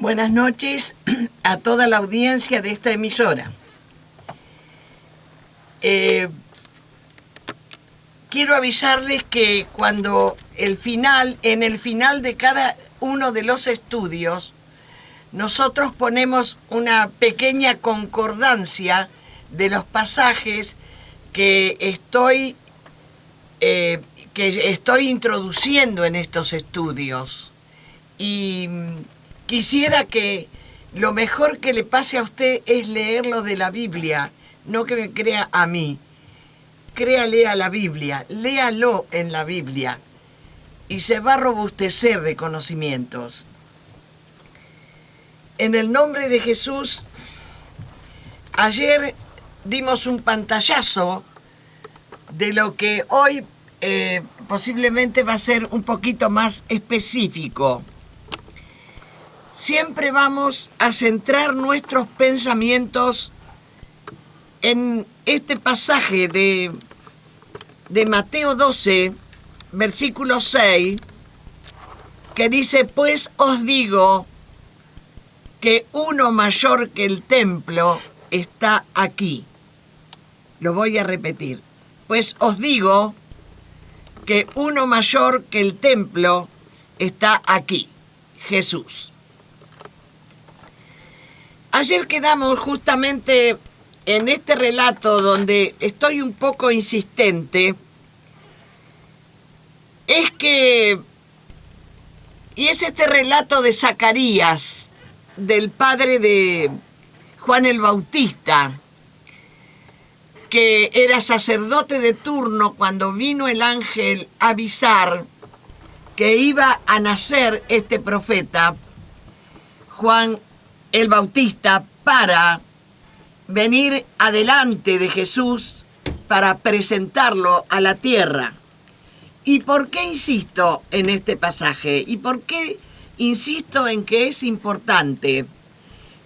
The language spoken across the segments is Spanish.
Buenas noches a toda la audiencia de esta emisora. Quiero avisarles que en el final de cada uno de los estudios, nosotros ponemos una pequeña concordancia de los pasajes que estoy introduciendo en estos estudios. Y quisiera que lo mejor que le pase a usted es leerlo de la Biblia, no que me crea a mí. Créale a la Biblia, léalo en la Biblia y se va a robustecer de conocimientos. En el nombre de Jesús, ayer dimos un pantallazo de lo que hoy posiblemente va a ser un poquito más específico. Siempre vamos a centrar nuestros pensamientos en este pasaje de Mateo 12, versículo 6, que dice: pues os digo que uno mayor que el templo está aquí. Lo voy a repetir. Pues os digo que uno mayor que el templo está aquí, Jesús. Ayer quedamos justamente en este relato donde estoy un poco insistente, es este relato de Zacarías, del padre de Juan el Bautista, que era sacerdote de turno cuando vino el ángel a avisar que iba a nacer este profeta, Juan el Bautista, para venir adelante de Jesús para presentarlo a la tierra. ¿Y por qué insisto en este pasaje? ¿Y por qué insisto en que es importante?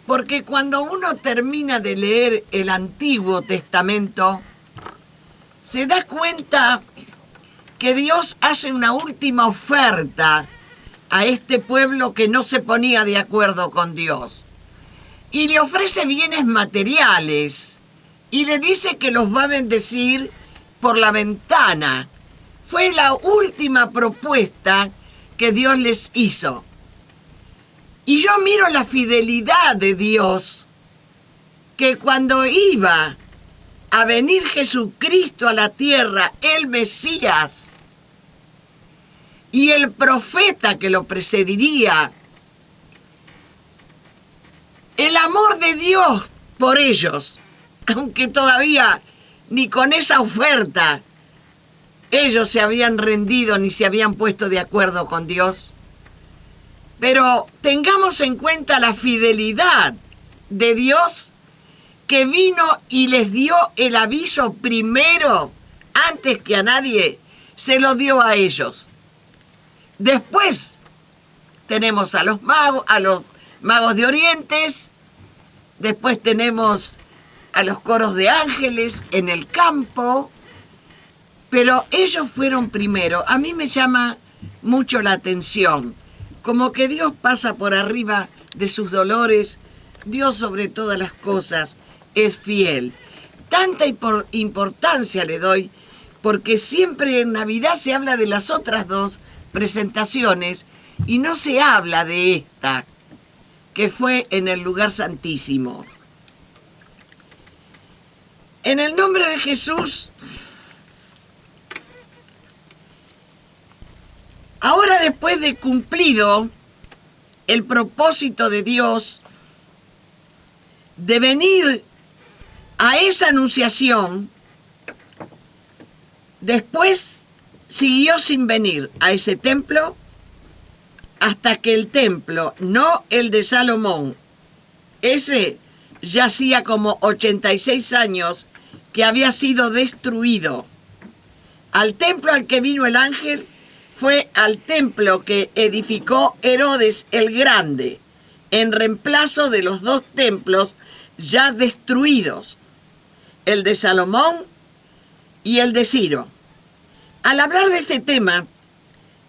Porque cuando uno termina de leer el Antiguo Testamento, se da cuenta que Dios hace una última oferta a este pueblo que no se ponía de acuerdo con Dios. Y le ofrece bienes materiales y le dice que los va a bendecir por la ventana. Fue la última propuesta que Dios les hizo. Y yo miro la fidelidad de Dios, que cuando iba a venir Jesucristo a la tierra, el Mesías, y el profeta que lo precedería, el amor de Dios por ellos, aunque todavía ni con esa oferta ellos se habían rendido ni se habían puesto de acuerdo con Dios. Pero tengamos en cuenta la fidelidad de Dios, que vino y les dio el aviso primero, antes que a nadie, se lo dio a ellos. Después tenemos a los magos de Orientes, después tenemos a los coros de ángeles en el campo, pero ellos fueron primero. A mí me llama mucho la atención, como que Dios pasa por arriba de sus dolores. Dios sobre todas las cosas es fiel. Tanta importancia le doy, porque siempre en Navidad se habla de las otras dos presentaciones y no se habla de esta, que fue en el lugar santísimo. En el nombre de Jesús, ahora, después de cumplido el propósito de Dios de venir a esa anunciación, después siguió sin venir a ese templo hasta que el templo, no el de Salomón, ese ya hacía como 86 años que había sido destruido. Al templo al que vino el ángel fue al templo que edificó Herodes el Grande, en reemplazo de los dos templos ya destruidos, el de Salomón y el de Ciro. Al hablar de este tema,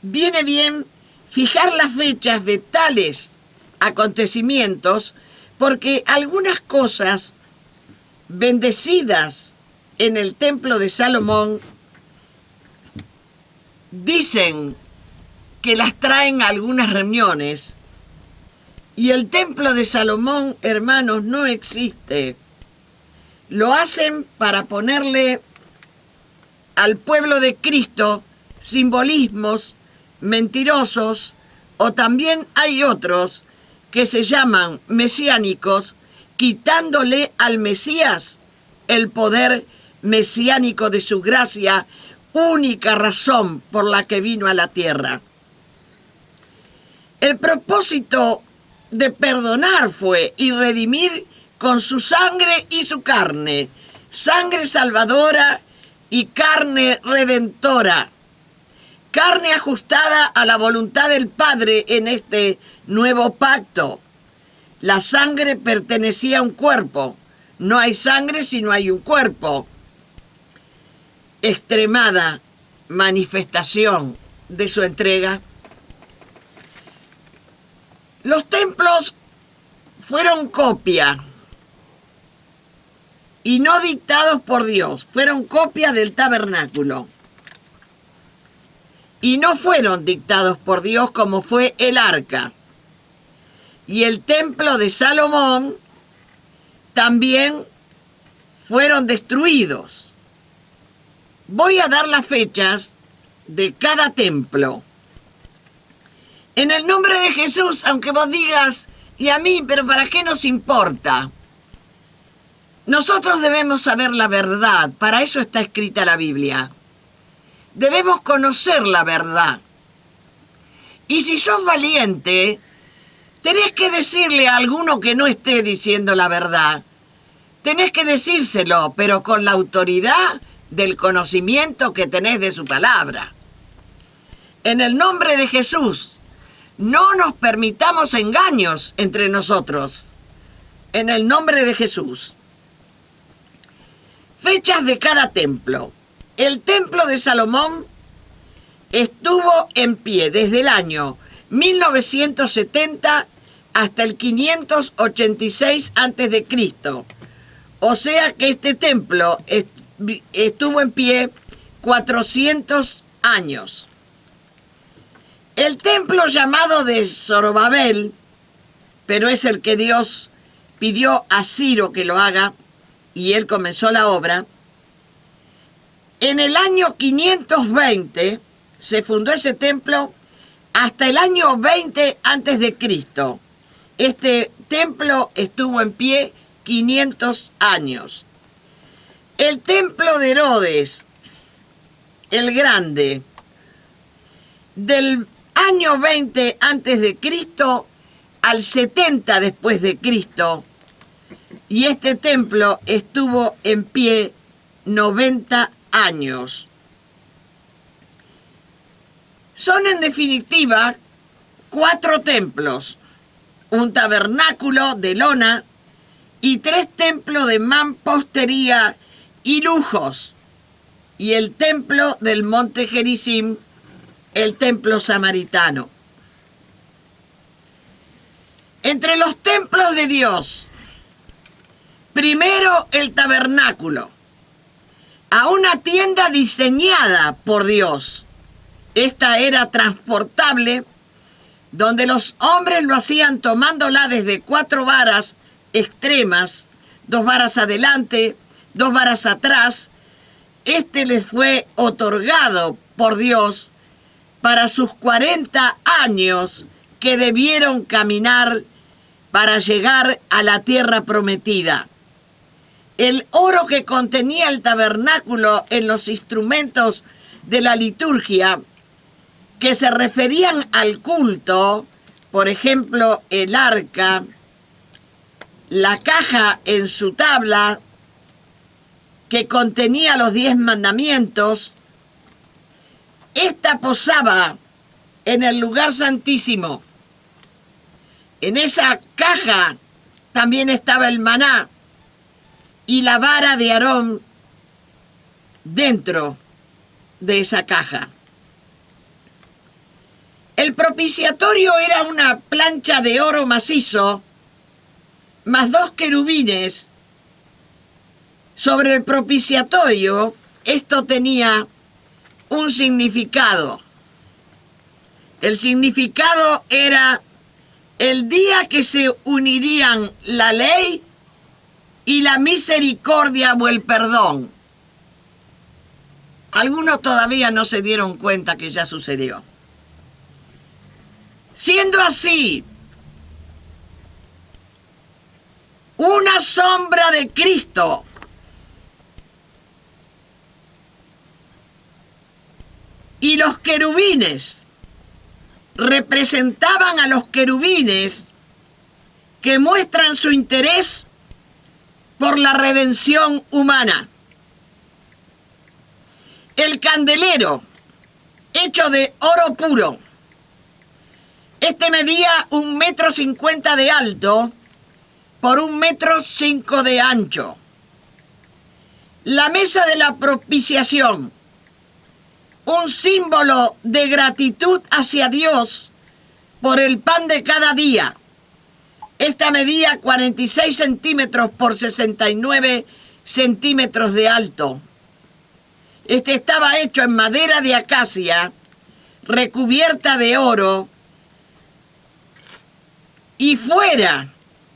viene bien fijar las fechas de tales acontecimientos, porque algunas cosas bendecidas en el templo de Salomón dicen que las traen a algunas reuniones, y el templo de Salomón, hermanos, no existe. Lo hacen para ponerle al pueblo de Cristo simbolismos mentirosos, o también hay otros que se llaman mesiánicos, quitándole al Mesías el poder mesiánico de su gracia, única razón por la que vino a la tierra. El propósito de perdonar fue y redimir con su sangre y su carne, sangre salvadora y carne redentora, carne ajustada a la voluntad del Padre en este nuevo pacto. La sangre pertenecía a un cuerpo. No hay sangre si no hay un cuerpo. Extremada manifestación de su entrega. Los templos fueron copia y no dictados por Dios, fueron copia del tabernáculo. Y no fueron dictados por Dios como fue el arca. Y el templo de Salomón también fueron destruidos. Voy a dar las fechas de cada templo. En el nombre de Jesús, aunque vos digas, y a mí, pero ¿para qué nos importa? Nosotros debemos saber la verdad, para eso está escrita la Biblia. Debemos conocer la verdad. Y si sos valiente, tenés que decirle a alguno que no esté diciendo la verdad. Tenés que decírselo, pero con la autoridad del conocimiento que tenés de su palabra. En el nombre de Jesús, no nos permitamos engaños entre nosotros. En el nombre de Jesús. Fechas de cada templo. El templo de Salomón estuvo en pie desde el año 1970 hasta el 586 a.C. O sea que este templo estuvo en pie 400 años. El templo llamado de Zorobabel, pero es el que Dios pidió a Ciro que lo haga, y él comenzó la obra. En el año 520 se fundó ese templo hasta el año 20 antes de Cristo. Este templo estuvo en pie 500 años. El templo de Herodes el Grande, del año 20 antes de Cristo al 70 después de Cristo, y este templo estuvo en pie 90 años. Son en definitiva 4 templos, un tabernáculo de lona y 3 templos de mampostería y lujos, y el templo del monte Gerizim, el templo samaritano. Entre los templos de Dios, primero el tabernáculo, a una tienda diseñada por Dios. Esta era transportable, donde los hombres lo hacían tomándola desde 4 varas extremas, 2 varas adelante, 2 varas atrás. Este les fue otorgado por Dios para sus 40 años que debieron caminar para llegar a la tierra prometida. El oro que contenía el tabernáculo en los instrumentos de la liturgia que se referían al culto, por ejemplo, el arca, la caja en su tabla que contenía los 10 mandamientos, esta posaba en el lugar santísimo. En esa caja también estaba el maná y la vara de Aarón dentro de esa caja. El propiciatorio era una plancha de oro macizo, más 2 querubines. Sobre el propiciatorio, esto tenía un significado. El significado era el día que se unirían la ley y la misericordia o el perdón. Algunos todavía no se dieron cuenta que ya sucedió. Siendo así, una sombra de Cristo y los querubines representaban a los querubines que muestran su interés por la redención humana. El candelero, hecho de oro puro, este medía 1,50 m de alto por 1,5 m de ancho. La mesa de la propiciación, un símbolo de gratitud hacia Dios por el pan de cada día. Esta medía 46 centímetros por 69 centímetros de alto. Este estaba hecho en madera de acacia, recubierta de oro, y fuera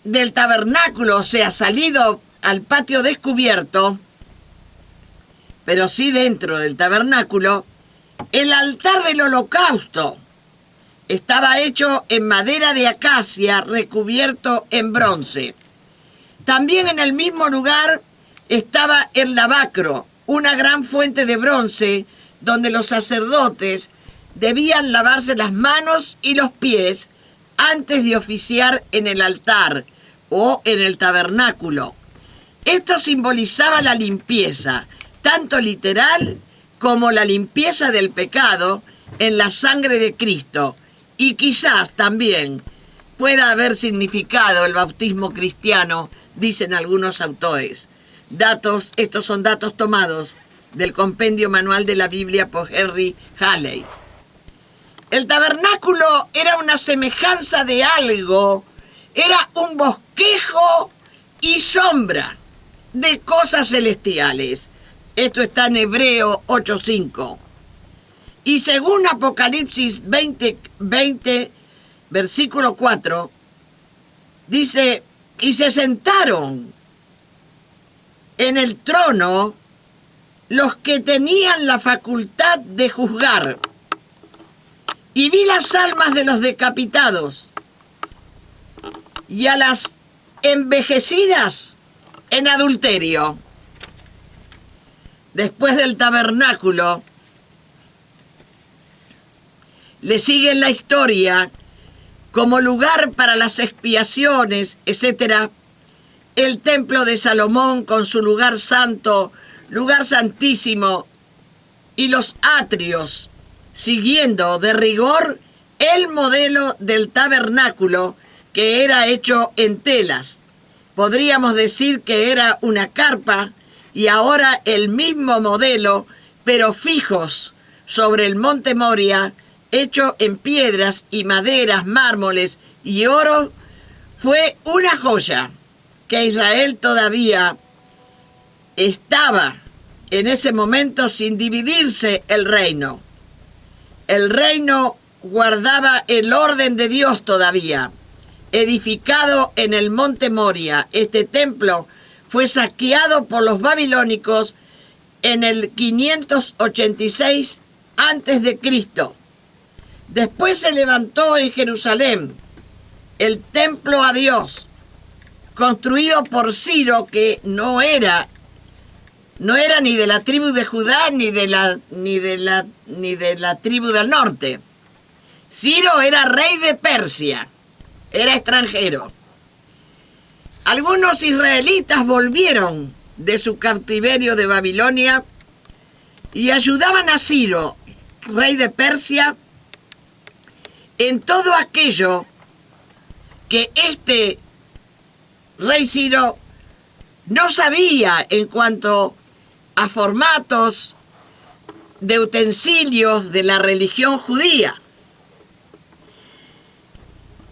del tabernáculo, o sea, salido al patio descubierto, pero sí dentro del tabernáculo, el altar del holocausto estaba hecho en madera de acacia, recubierto en bronce. También en el mismo lugar estaba el lavacro, una gran fuente de bronce donde los sacerdotes debían lavarse las manos y los pies antes de oficiar en el altar o en el tabernáculo. Esto simbolizaba la limpieza, tanto literal como la limpieza del pecado en la sangre de Cristo, y quizás también pueda haber significado el bautismo cristiano, dicen algunos autores. Estos son datos tomados del compendio manual de la Biblia por Henry Halley. El tabernáculo era una semejanza de algo, era un bosquejo y sombra de cosas celestiales. Esto está en Hebreo 8:5. Y según Apocalipsis 20, versículo 4, dice, y se sentaron en el trono los que tenían la facultad de juzgar. Y vi las almas de los decapitados y a las envejecidas en adulterio. Después del tabernáculo, le sigue la historia como lugar para las expiaciones, etc. El templo de Salomón con su lugar santo, lugar santísimo, y los atrios, siguiendo de rigor el modelo del tabernáculo que era hecho en telas. Podríamos decir que era una carpa y ahora el mismo modelo, pero fijos sobre el monte Moria, hecho en piedras y maderas, mármoles y oro, fue una joya que Israel todavía estaba en ese momento sin dividirse el reino. El reino guardaba el orden de Dios todavía, edificado en el monte Moria. Este templo fue saqueado por los babilónicos en el 586 a.C. Después se levantó en Jerusalén el templo a Dios, construido por Ciro, que no era ni de la tribu de Judá ni de la tribu del norte. Ciro era rey de Persia, era extranjero. Algunos israelitas volvieron de su cautiverio de Babilonia y ayudaban a Ciro, rey de Persia, en todo aquello que este rey Ciro no sabía en cuanto a formatos de utensilios de la religión judía.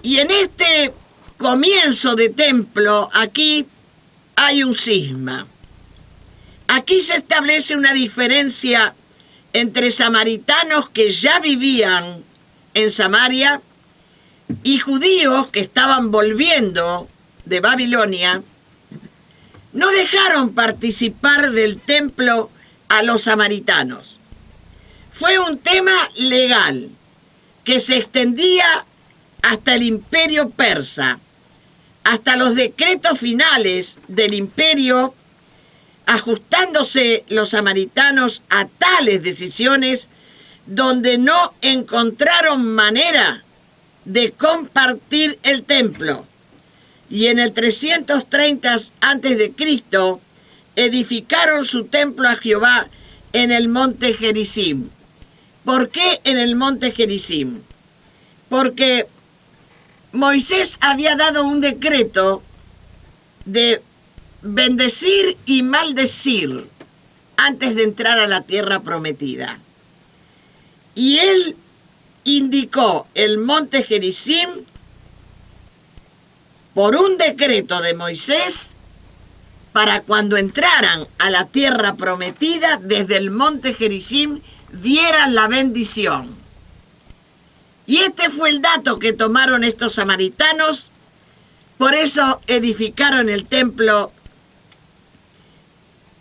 Y en este comienzo de templo, aquí hay un cisma. Aquí se establece una diferencia entre samaritanos que ya vivían en Samaria y judíos que estaban volviendo de Babilonia. No dejaron participar del templo a los samaritanos. Fue un tema legal que se extendía hasta el imperio persa, hasta los decretos finales del imperio, ajustándose los samaritanos a tales decisiones donde no encontraron manera de compartir el templo. Y en el 330 a.C. edificaron su templo a Jehová en el monte Gerizim. ¿Por qué en el monte Gerizim? Porque Moisés había dado un decreto de bendecir y maldecir antes de entrar a la tierra prometida. Y él indicó el monte Gerizim por un decreto de Moisés para cuando entraran a la tierra prometida, desde el monte Gerizim dieran la bendición. Y este fue el dato que tomaron estos samaritanos, por eso edificaron el templo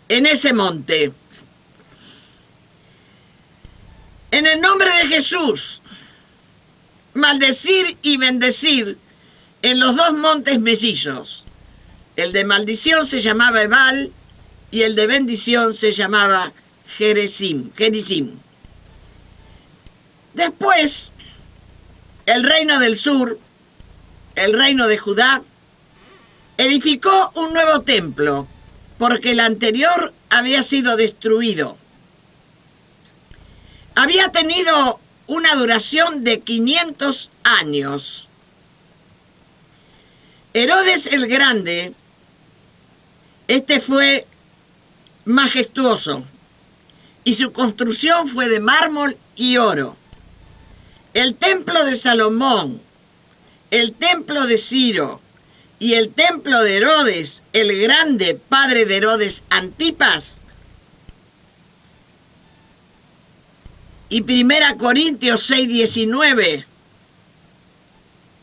en ese monte. En el nombre de Jesús, maldecir y bendecir en los dos montes mellizos. El de maldición se llamaba Ebal y el de bendición se llamaba Gerizim. Después, el reino del sur, el reino de Judá, edificó un nuevo templo, porque el anterior había sido destruido. Había tenido una duración de 500 años. Herodes el Grande, este fue majestuoso, y su construcción fue de mármol y oro. El templo de Salomón, el templo de Ciro y el templo de Herodes el Grande, padre de Herodes Antipas, y 1 Corintios 6:19,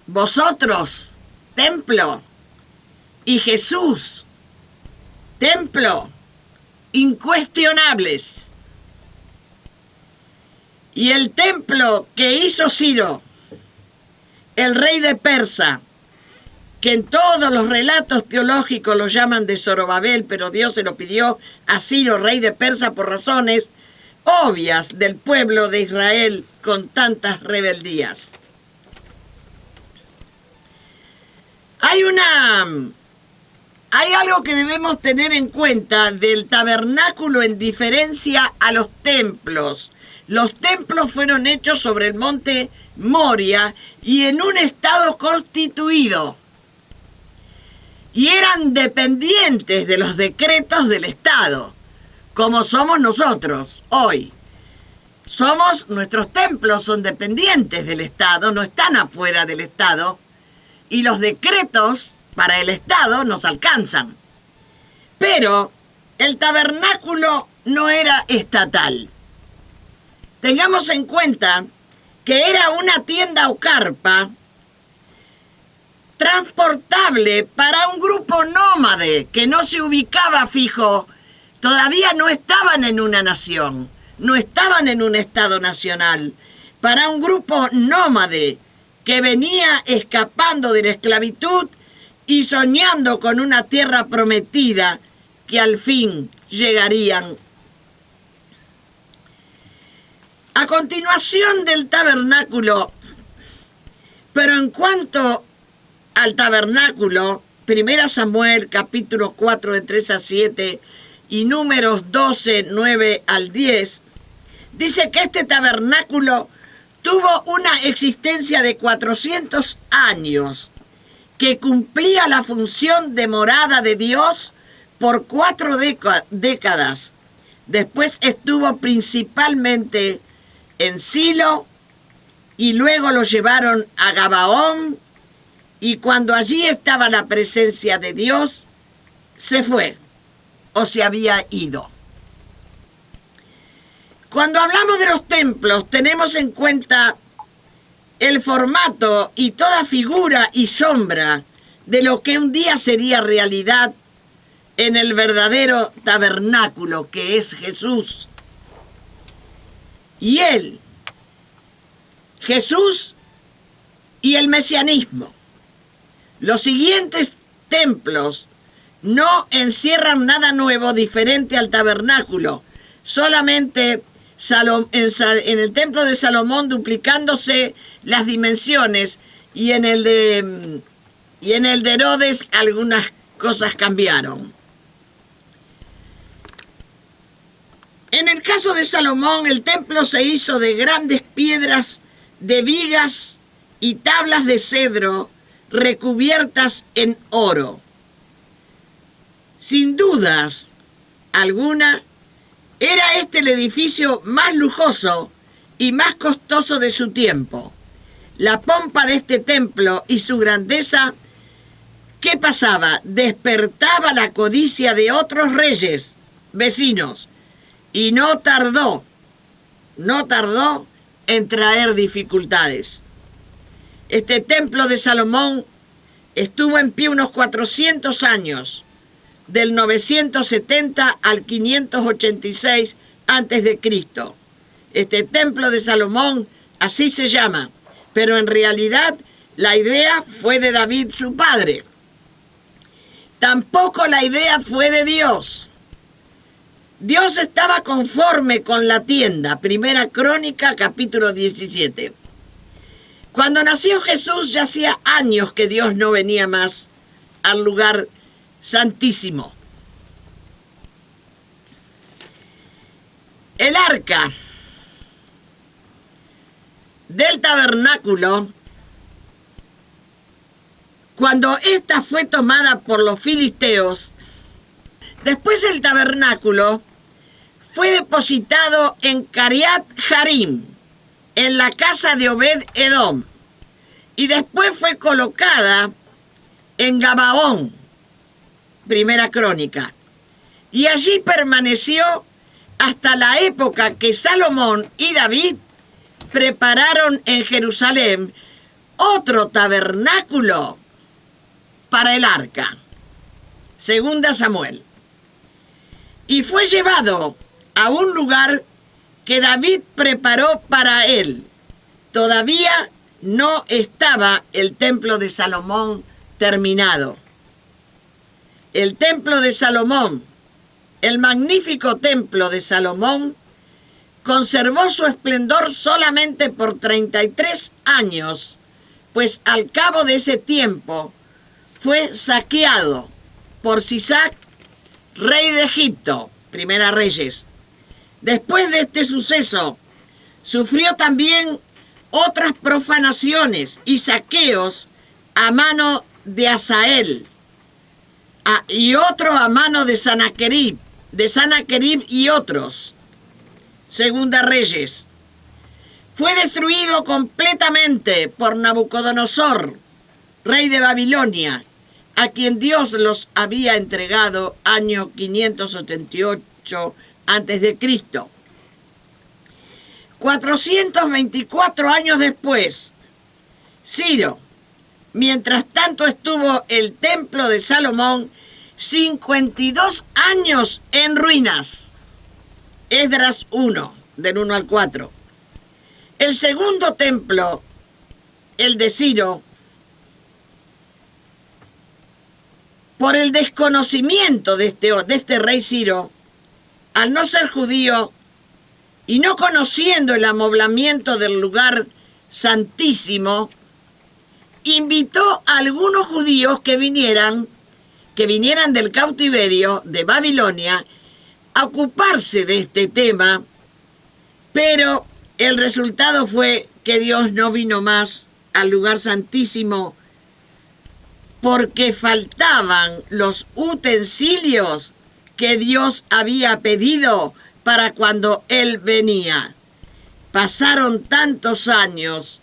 vosotros, templo, y Jesús, templo, incuestionables. Y el templo que hizo Ciro, el rey de Persa, que en todos los relatos teológicos lo llaman de Zorobabel, pero Dios se lo pidió a Ciro, rey de Persa, por razones obvias del pueblo de Israel con tantas rebeldías. Hay algo que debemos tener en cuenta del tabernáculo en diferencia a los templos. Los templos fueron hechos sobre el monte Moria y en un estado constituido. Y eran dependientes de los decretos del Estado, como somos nosotros hoy. Nuestros templos son dependientes del Estado, no están afuera del Estado, y los decretos para el Estado nos alcanzan. Pero el tabernáculo no era estatal. Tengamos en cuenta que era una tienda o carpa transportable para un grupo nómade que no se ubicaba fijo. Todavía no estaban en una nación, no estaban en un estado nacional. Para un grupo nómade que venía escapando de la esclavitud y soñando con una tierra prometida que al fin llegarían. A continuación del tabernáculo, pero en cuanto al tabernáculo, 1 Samuel capítulo 4 de 3 a 7 y Números 12, 9 al 10, dice que este tabernáculo tuvo una existencia de 400 años, que cumplía la función de morada de Dios por 4 décadas. Después estuvo principalmente en Silo y luego lo llevaron a Gabaón y cuando allí estaba la presencia de Dios, se fue o se había ido. Cuando hablamos de los templos, tenemos en cuenta el formato y toda figura y sombra de lo que un día sería realidad en el verdadero tabernáculo que es Jesús. Y Él, Jesús y el mesianismo. Los siguientes templos no encierran nada nuevo diferente al tabernáculo, solamente en el templo de Salomón duplicándose las dimensiones y en el de Herodes algunas cosas cambiaron. En el caso de Salomón, el templo se hizo de grandes piedras, de vigas y tablas de cedro recubiertas en oro. Sin dudas alguna, era este el edificio más lujoso y más costoso de su tiempo. La pompa de este templo y su grandeza, ¿qué pasaba? Despertaba la codicia de otros reyes vecinos y no tardó en traer dificultades. Este templo de Salomón estuvo en pie unos 400 años, del 970 al 586 a.C. Este templo de Salomón así se llama, pero en realidad la idea fue de David, su padre. Tampoco la idea fue de Dios. Dios estaba conforme con la tienda. Primera Crónica, capítulo 17. Cuando nació Jesús ya hacía años que Dios no venía más al lugar santísimo. El arca del tabernáculo, cuando ésta fue tomada por los filisteos, después el tabernáculo fue depositado en Cariat Jarim, en la casa de Obed Edom, y después fue colocada en Gabaón, Primera Crónica, y allí permaneció hasta la época que Salomón y David prepararon en Jerusalén otro tabernáculo para el arca. Segunda Samuel. Y fue llevado a un lugar que David preparó para él. Todavía no estaba el templo de Salomón terminado. El templo de Salomón, el magnífico templo de Salomón, conservó su esplendor solamente por 33 años, pues al cabo de ese tiempo fue saqueado por Sisac, rey de Egipto, Primera Reyes. Después de este suceso, sufrió también otras profanaciones y saqueos a mano de Asael, y otro a mano de Sanaquerib y otros. Segunda Reyes. Fue destruido completamente por Nabucodonosor, rey de Babilonia, a quien Dios los había entregado año 588 a.C. 424 años después, Ciro, mientras tanto estuvo el templo de Salomón 52 años en ruinas. Esdras 1, del 1 al 4. El segundo templo, el de Ciro, por el desconocimiento de este rey Ciro, al no ser judío y no conociendo el amoblamiento del lugar santísimo, invitó a algunos judíos que vinieran del cautiverio de Babilonia a ocuparse de este tema, pero el resultado fue que Dios no vino más al lugar santísimo porque faltaban los utensilios que Dios había pedido para cuando Él venía. Pasaron tantos años,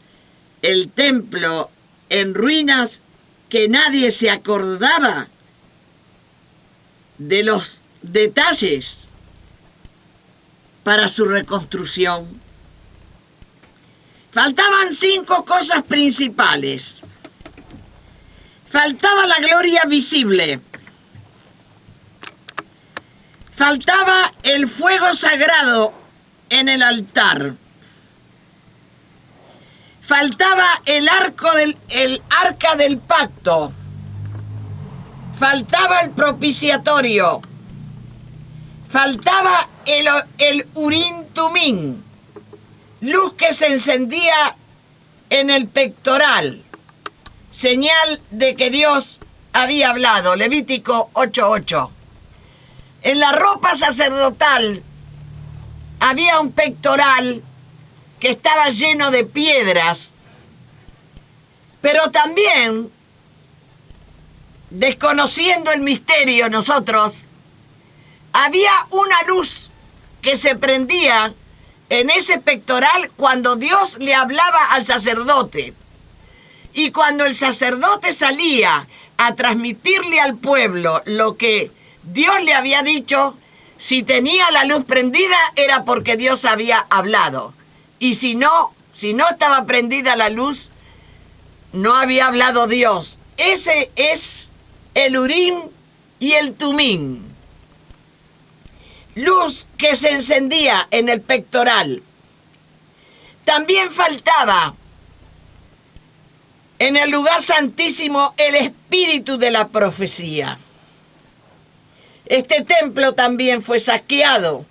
el templo en ruinas que nadie se acordaba de los detalles para su reconstrucción. Faltaban 5 cosas principales. Faltaba la gloria visible. Faltaba el fuego sagrado en el altar. Faltaba el arca del pacto. Faltaba el propiciatorio. Faltaba el Urim Tumim, luz que se encendía en el pectoral, señal de que Dios había hablado. Levítico 8:8. En la ropa sacerdotal había un pectoral que estaba lleno de piedras, pero también, desconociendo el misterio nosotros, había una luz que se prendía en ese pectoral cuando Dios le hablaba al sacerdote. Y cuando el sacerdote salía a transmitirle al pueblo lo que Dios le había dicho, si tenía la luz prendida era porque Dios había hablado. Y si no estaba prendida la luz, no había hablado Dios. Ese es el Urim y el Tumim. Luz que se encendía en el pectoral. También faltaba en el lugar santísimo el espíritu de la profecía. Este templo también fue saqueado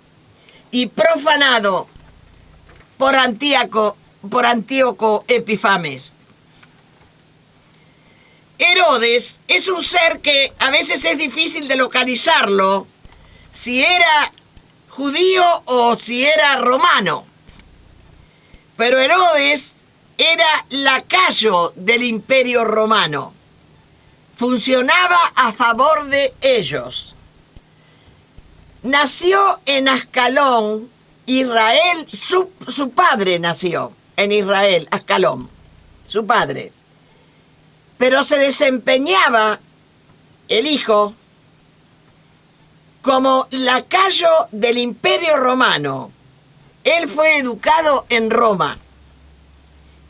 y profanado por Antíoco Epifanes. Herodes es un ser que a veces es difícil de localizarlo, si era judío o si era romano. Pero Herodes era lacayo del Imperio Romano. Funcionaba a favor de ellos. Nació en Ascalón, Israel. Su padre nació en Israel, Ascalón, su padre. Pero se desempeñaba el hijo como lacayo del Imperio Romano. Él fue educado en Roma,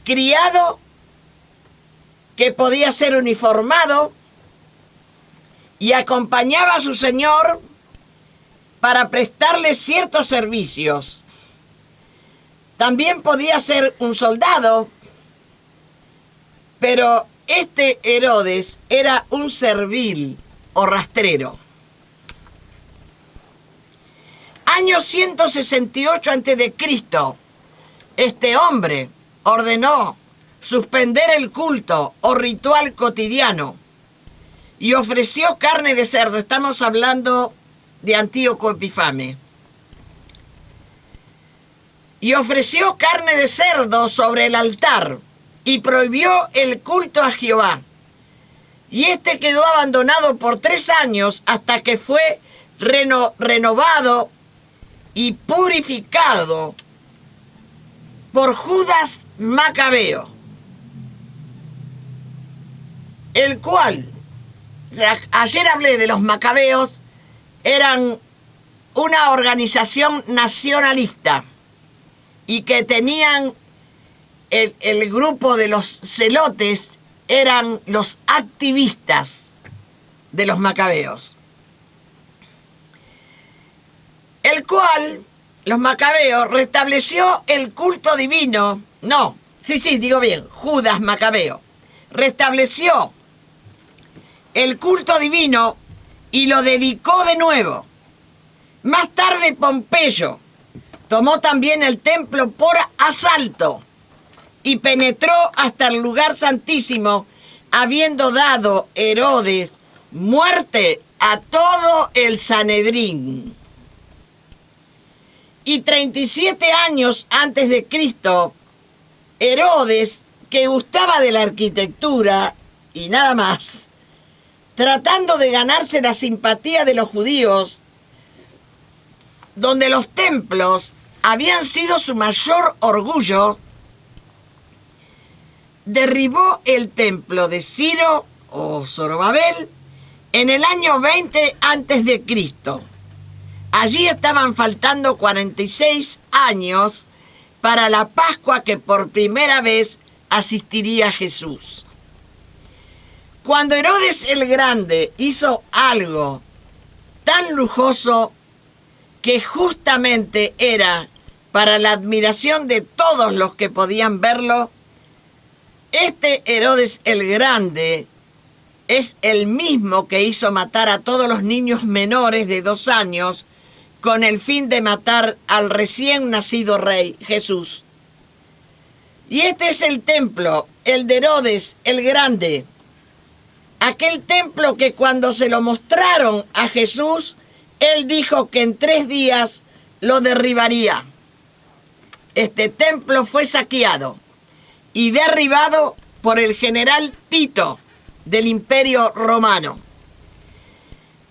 criado, que podía ser uniformado, y acompañaba a su señor para prestarle ciertos servicios. También podía ser un soldado, pero este Herodes era un servil o rastrero. Año 168 a.C., este hombre ordenó suspender el culto o ritual cotidiano y ofreció carne de cerdo. Estamos hablando de Antíoco Epifanes. Y ofreció carne de cerdo sobre el altar y prohibió el culto a Jehová. Y este quedó abandonado por 3 años hasta que fue renovado y purificado por Judas Macabeo, el cual, ayer hablé de los macabeos, eran una organización nacionalista y que tenían el grupo de los celotes, eran los activistas de los macabeos. El cual, los macabeos, restableció el culto divino. Judas Macabeo restableció el culto divino y lo dedicó de nuevo. Más tarde Pompeyo tomó también el templo por asalto y penetró hasta el lugar santísimo, habiendo dado Herodes muerte a todo el Sanedrín. Y 37 años antes de Cristo, Herodes, que gustaba de la arquitectura y nada más, tratando de ganarse la simpatía de los judíos, donde los templos habían sido su mayor orgullo, derribó el templo de Ciro o Zorobabel, en el año 20 antes de Cristo. Allí estaban faltando 46 años para la Pascua que por primera vez asistiría Jesús. Cuando Herodes el Grande hizo algo tan lujoso que justamente era para la admiración de todos los que podían verlo, este Herodes el Grande es el mismo que hizo matar a todos los niños menores de 2 años con el fin de matar al recién nacido rey Jesús. Y este es el templo, el de Herodes el Grande. Aquel templo que cuando se lo mostraron a Jesús, él dijo que en 3 días lo derribaría. Este templo fue saqueado y derribado por el general Tito del Imperio Romano.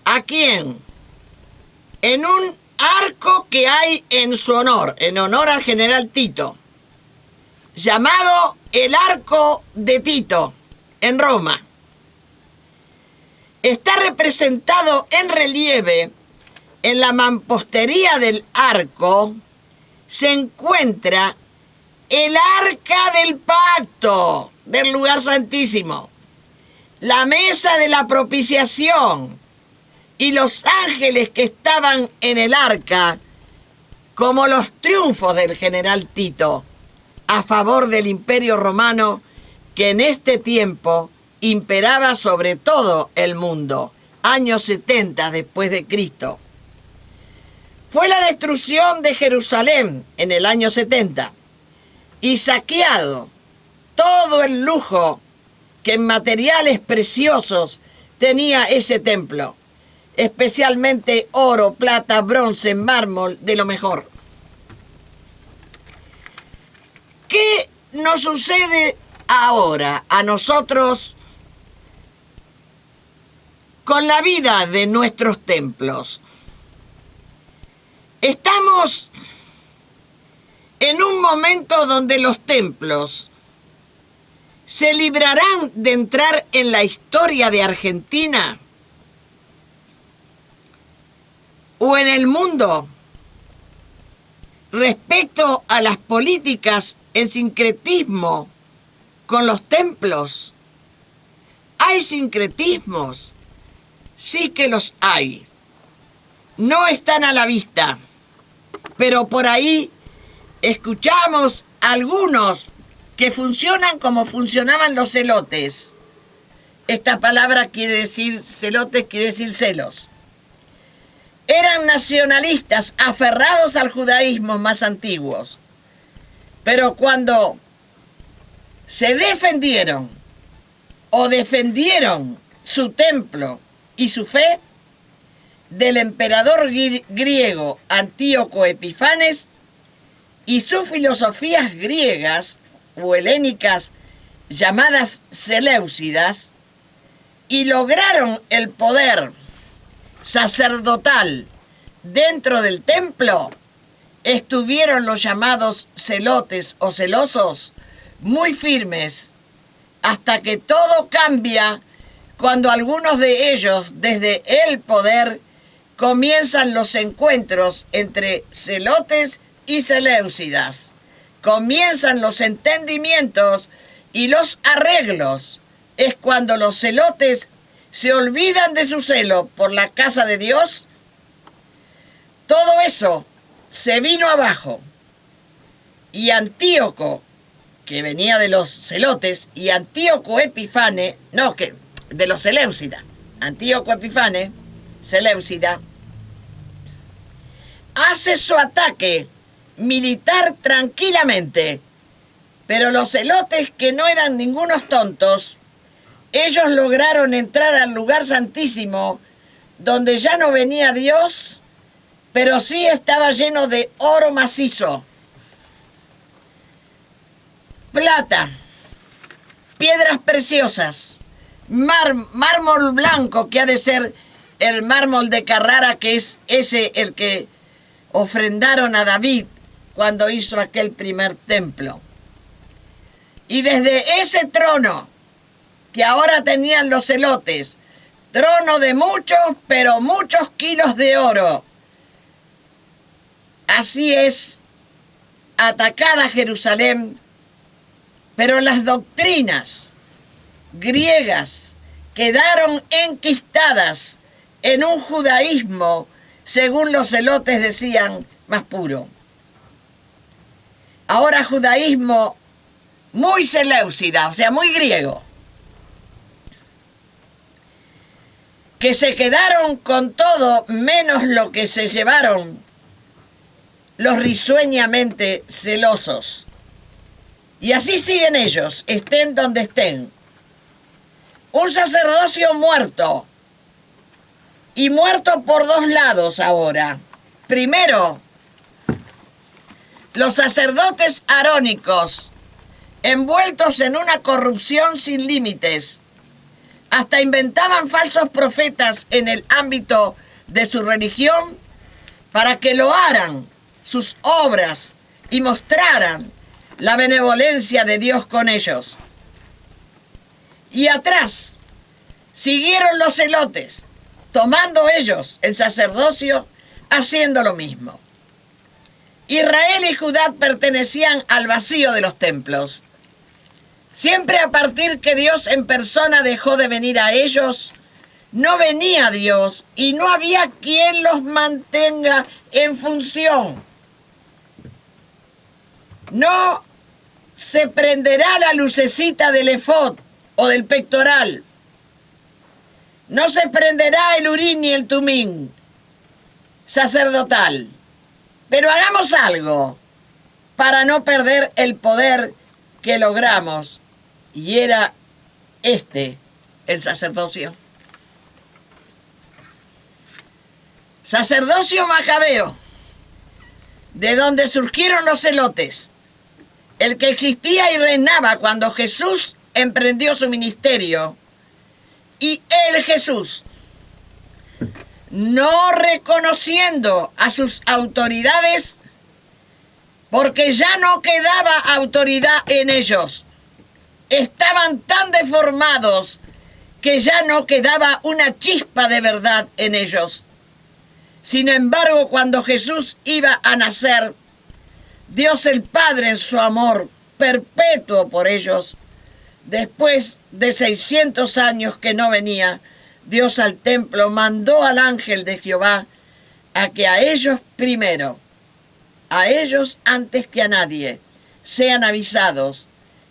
¿A quién? En un arco que hay en su honor, en honor al general Tito, llamado el Arco de Tito, en Roma. Está representado en relieve en la mampostería del arco, se encuentra el Arca del Pacto del lugar santísimo, la mesa de la propiciación y los ángeles que estaban en el arca, como los triunfos del general Tito a favor del Imperio Romano, que en este tiempo imperaba sobre todo el mundo, años 70 después de Cristo. Fue la destrucción de Jerusalén en el año 70 y saqueado todo el lujo que en materiales preciosos tenía ese templo, especialmente oro, plata, bronce, mármol, de lo mejor. ¿Qué nos sucede ahora a nosotros con la vida de nuestros templos? Estamos en un momento donde los templos se librarán de entrar en la historia de Argentina o en el mundo respecto a las políticas en sincretismo con los templos. ¿Hay sincretismos? Sí que los hay. No están a la vista, pero por ahí escuchamos algunos que funcionan como funcionaban los celotes. Esta palabra quiere decir, celotes quiere decir celos. Eran nacionalistas aferrados al judaísmo más antiguos, pero cuando se defendieron o defendieron su templo y su fe del emperador griego Antíoco Epifanes y sus filosofías griegas o helénicas llamadas seleucidas, y lograron el poder sacerdotal dentro del templo, estuvieron los llamados celotes o celosos muy firmes, hasta que todo cambia cuando algunos de ellos, desde el poder, comienzan los encuentros entre celotes y seleucidas. Comienzan los entendimientos y los arreglos. Es cuando los celotes se olvidan de su celo por la casa de Dios. Todo eso se vino abajo. Y Antíoco, que venía de los celotes, y Antíoco Epifane, de los seleucidas, Antíoco Epifane, seleucida, hace su ataque militar tranquilamente, pero los celotes, que no eran ningunos tontos, ellos lograron entrar al lugar santísimo, donde ya no venía Dios, pero sí estaba lleno de oro macizo, plata, piedras preciosas, mármol blanco, que ha de ser el mármol de Carrara, que es ese el que ofrendaron a David cuando hizo aquel primer templo. Y desde ese trono que ahora tenían los celotes, trono de muchos, pero muchos kilos de oro. Así es, atacada Jerusalén, pero las doctrinas griegas quedaron enquistadas en un judaísmo, según los celotes decían, más puro. Ahora judaísmo muy seleucida, o sea, muy griego, que se quedaron con todo menos lo que se llevaron los risueñamente celosos. Y así siguen ellos, estén donde estén. Un sacerdocio muerto, y muerto por dos lados ahora. Primero, los sacerdotes arónicos, envueltos en una corrupción sin límites, hasta inventaban falsos profetas en el ámbito de su religión para que loaran sus obras y mostraran la benevolencia de Dios con ellos. Y atrás siguieron los celotes, tomando ellos el sacerdocio, haciendo lo mismo. Israel y Judá pertenecían al vacío de los templos. Siempre a partir que Dios en persona dejó de venir a ellos, no venía Dios y no había quien los mantenga en función. No se prenderá la lucecita del efod o del pectoral. No se prenderá el urín ni el tumín sacerdotal. Pero hagamos algo para no perder el poder que logramos. Y era el sacerdocio. Sacerdocio macabeo, de donde surgieron los celotes, el que existía y reinaba cuando Jesús emprendió su ministerio. Y el Jesús, no reconociendo a sus autoridades, porque ya no quedaba autoridad en ellos, estaban tan deformados que ya no quedaba una chispa de verdad en ellos. Sin embargo, cuando Jesús iba a nacer, Dios el Padre, en su amor perpetuo por ellos, después de 600 años que no venía Dios al templo, mandó al ángel de Jehová a que a ellos primero, a ellos antes que a nadie, sean avisados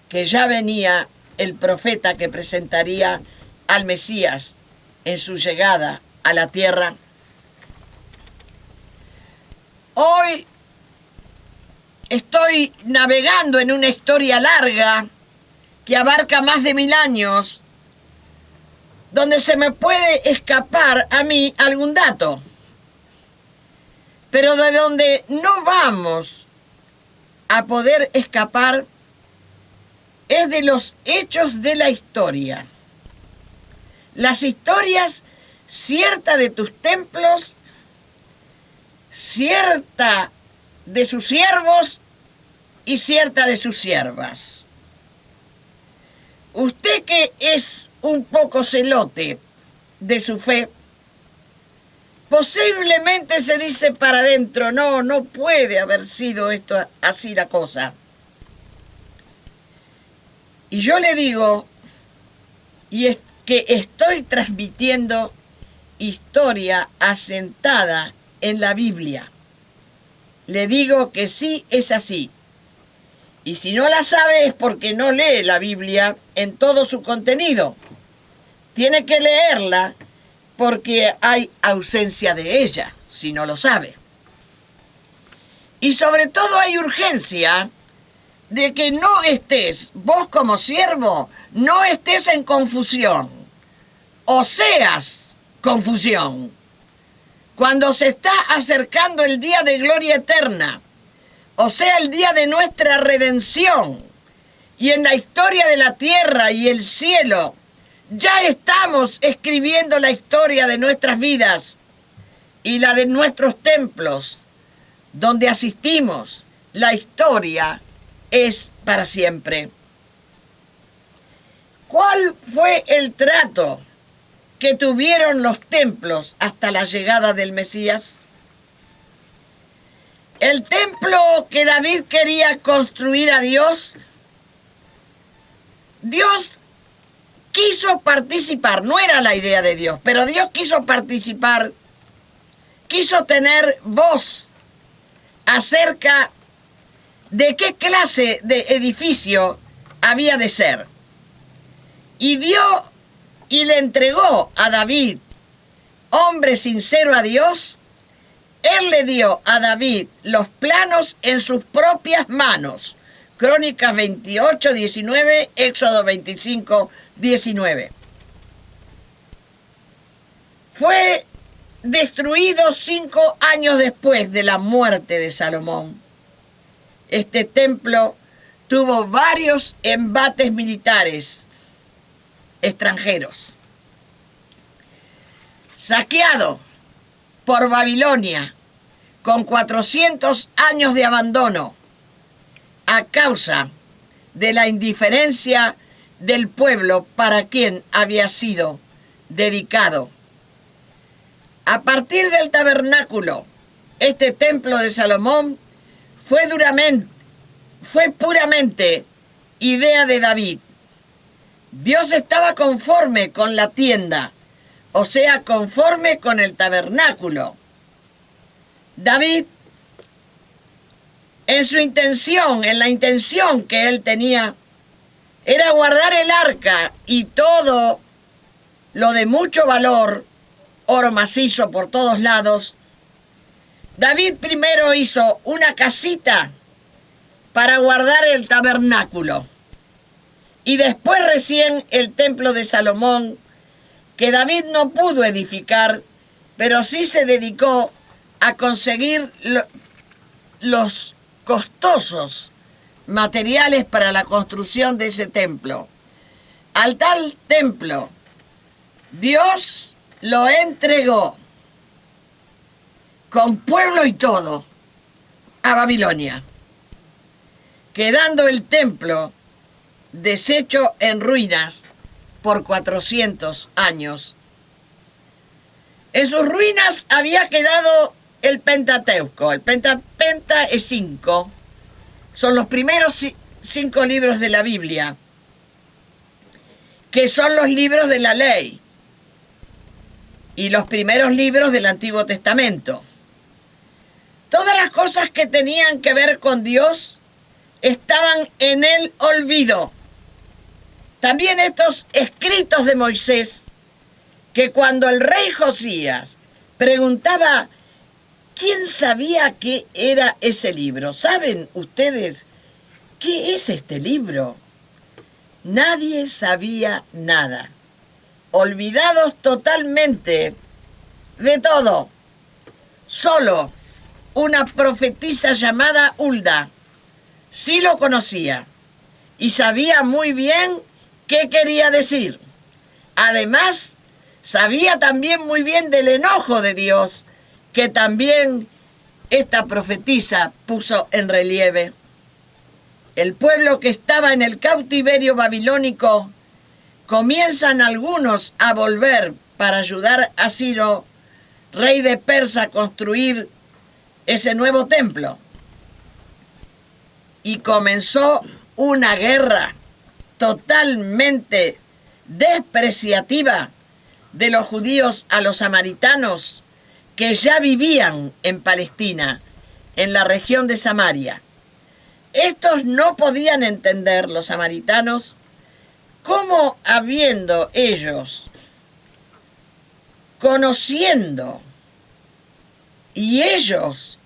que ya venía el profeta que presentaría al Mesías en su llegada a la tierra. Hoy estoy navegando en una historia larga que abarca más de 1000 años, donde se me puede escapar a mí algún dato, pero de donde no vamos a poder escapar es de los hechos de la historia. Las historias, cierta de tus templos, cierta de sus siervos y cierta de sus siervas. Usted que es un poco celote de su fe, posiblemente se dice para adentro, no puede haber sido esto así la cosa. Y yo le digo, y es que estoy transmitiendo historia asentada en la Biblia. Le digo que sí es así. Y si no la sabe es porque no lee la Biblia en todo su contenido. Tiene que leerla porque hay ausencia de ella, si no lo sabe. Y sobre todo hay urgencia de que no estés, vos como siervo, no estés en confusión, o seas confusión. Cuando se está acercando el día de gloria eterna, o sea, el día de nuestra redención, y en la historia de la tierra y el cielo, ya estamos escribiendo la historia de nuestras vidas y la de nuestros templos, donde asistimos. La historia es para siempre. ¿Cuál fue el trato que tuvieron los templos hasta la llegada del Mesías? El templo que David quería construir a Dios, Dios quiso participar, no era la idea de Dios, pero Dios quiso participar, quiso tener voz acerca de qué clase de edificio había de ser. Y dio y le entregó a David, hombre sincero a Dios. Él le dio a David los planos en sus propias manos. Crónicas 28, 19, Éxodo 25, 19. Fue destruido 5 años después de la muerte de Salomón. Este templo tuvo varios embates militares extranjeros. Saqueado por Babilonia, con 400 años de abandono, a causa de la indiferencia del pueblo para quien había sido dedicado. A partir del tabernáculo, este templo de Salomón fue puramente idea de David. Dios estaba conforme con la tienda, o sea, conforme con el tabernáculo. David, en la intención que él tenía, era guardar el arca y todo lo de mucho valor, oro macizo por todos lados. David primero hizo una casita para guardar el tabernáculo. Y después recién el templo de Salomón, que David no pudo edificar, pero sí se dedicó a conseguir los costosos materiales para la construcción de ese templo. Al tal templo, Dios lo entregó con pueblo y todo a Babilonia, quedando el templo deshecho en ruinas por 400 años. En sus ruinas había quedado el Pentateuco. El Penta es 5. Son los primeros 5 libros de la Biblia, que son los libros de la ley y los primeros libros del Antiguo Testamento. Todas las cosas que tenían que ver con Dios estaban en el olvido. También estos escritos de Moisés, que cuando el rey Josías preguntaba quién sabía qué era ese libro. ¿Saben ustedes qué es este libro? Nadie sabía nada. Olvidados totalmente de todo. Solo una profetisa llamada Hulda sí lo conocía y sabía muy bien qué quería decir. Además, sabía también muy bien del enojo de Dios, que también esta profetisa puso en relieve. El pueblo que estaba en el cautiverio babilónico, comienzan algunos a volver para ayudar a Ciro, rey de Persia, a construir ese nuevo templo. Y comenzó una guerra totalmente despreciativa de los judíos a los samaritanos que ya vivían en Palestina, en la región de Samaria. Estos no podían entender, los samaritanos, cómo habiendo ellos conociendo, y ellos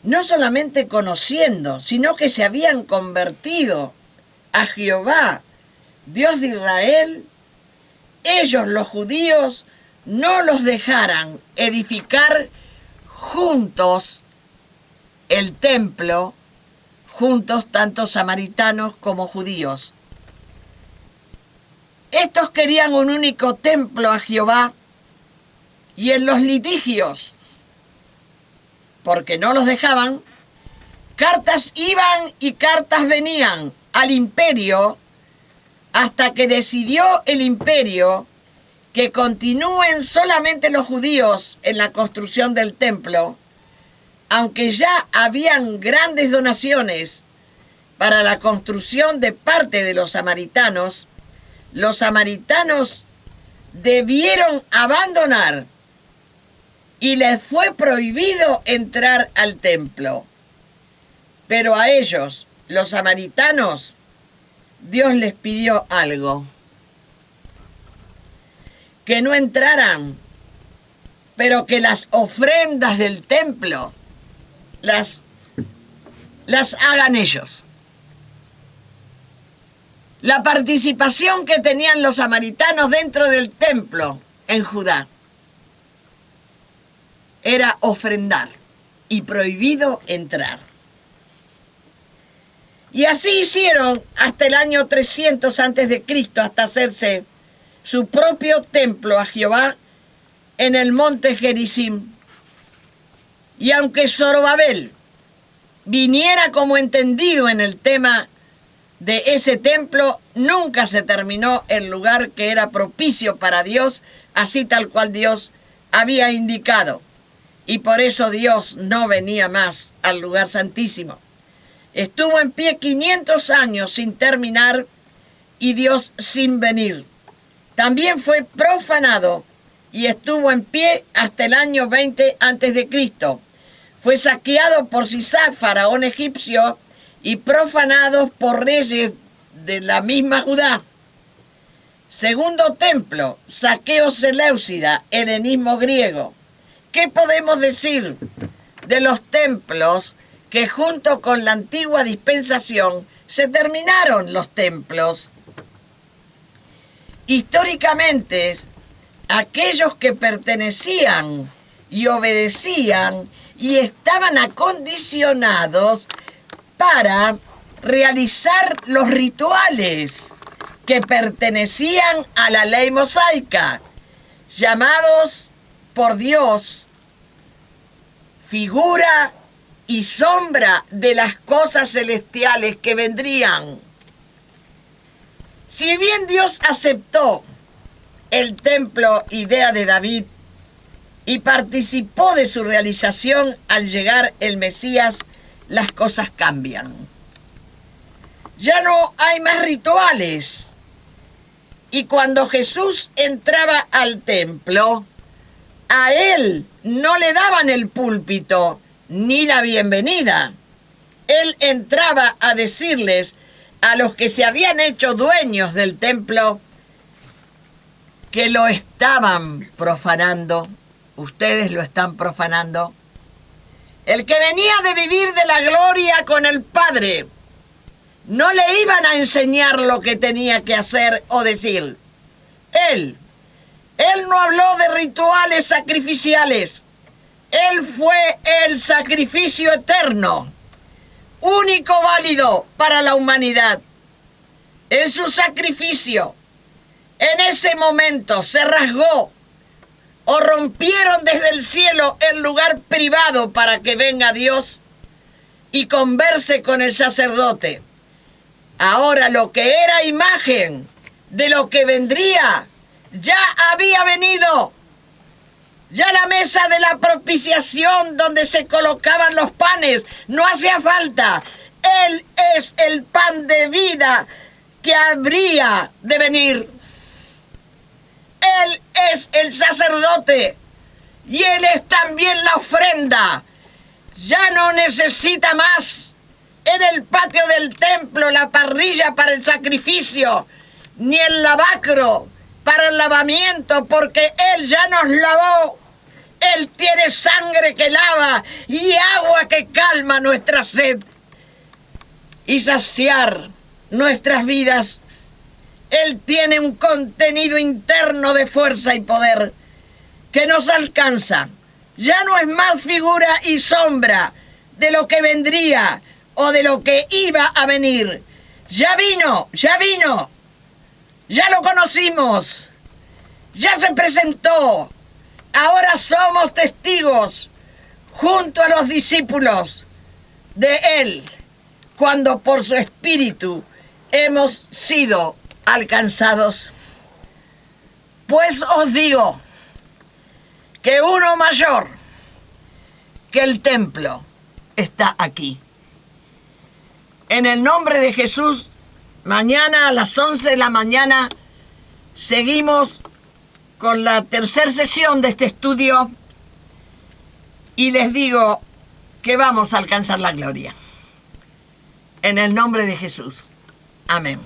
no solamente conociendo, sino que se habían convertido a Jehová, Dios de Israel, ellos, los judíos, no los dejaran edificar juntos el templo, juntos tanto samaritanos como judíos. Estos querían un único templo a Jehová, y en los litigios, porque no los dejaban, cartas iban y cartas venían al imperio hasta que decidió el imperio que continúen solamente los judíos en la construcción del templo, aunque ya habían grandes donaciones para la construcción de parte de los samaritanos debieron abandonar y les fue prohibido entrar al templo. Pero a ellos, los samaritanos, Dios les pidió algo: que no entraran, pero que las ofrendas del templo las hagan ellos. La participación que tenían los samaritanos dentro del templo en Judá era ofrendar y prohibido entrar. Y así hicieron hasta el año 300 a.C., hasta hacerse su propio templo a Jehová en el monte Gerizim. Y aunque Zorobabel viniera como entendido en el tema de ese templo, nunca se terminó el lugar que era propicio para Dios, así tal cual Dios había indicado. Y por eso Dios no venía más al lugar santísimo. Estuvo en pie 500 años sin terminar y Dios sin venir. También fue profanado y estuvo en pie hasta el año 20 a.C. Fue saqueado por Sisac, faraón egipcio, y profanado por reyes de la misma Judá. Segundo templo, saqueo seleucida, helenismo griego. ¿Qué podemos decir de los templos que junto con la antigua dispensación se terminaron los templos? Históricamente, aquellos que pertenecían y obedecían y estaban acondicionados para realizar los rituales que pertenecían a la ley mosaica, llamados por Dios figura y sombra de las cosas celestiales que vendrían. Si bien Dios aceptó el templo, idea de David, y participó de su realización al llegar el Mesías, las cosas cambian. Ya no hay más rituales. Y cuando Jesús entraba al templo, a él no le daban el púlpito ni la bienvenida. Él entraba a decirles a los que se habían hecho dueños del templo que lo estaban profanando. Ustedes lo están profanando. El que venía de vivir de la gloria con el Padre, no le iban a enseñar lo que tenía que hacer o decir. Él no habló de rituales sacrificiales. Él fue el sacrificio eterno, único válido para la humanidad. En su sacrificio, en ese momento se rasgó o rompieron desde el cielo el lugar privado para que venga Dios y converse con el sacerdote. Ahora lo que era imagen de lo que vendría ya había venido. Ya la mesa de la propiciación donde se colocaban los panes no hacía falta. Él es el pan de vida que habría de venir. Él es el sacerdote y Él es también la ofrenda. Ya no necesita más en el patio del templo la parrilla para el sacrificio, ni el lavacro para el lavamiento, porque Él ya nos lavó. Él tiene sangre que lava y agua que calma nuestra sed y saciar nuestras vidas. Él tiene un contenido interno de fuerza y poder que nos alcanza. Ya no es más figura y sombra de lo que vendría o de lo que iba a venir. Ya vino, ya lo conocimos, ya se presentó. Ahora somos testigos junto a los discípulos de Él, cuando por su Espíritu hemos sido alcanzados. Pues os digo que uno mayor que el templo está aquí. En el nombre de Jesús, mañana a las 11 de la mañana seguimos con la tercera sesión de este estudio y les digo que vamos a alcanzar la gloria. En el nombre de Jesús. Amén.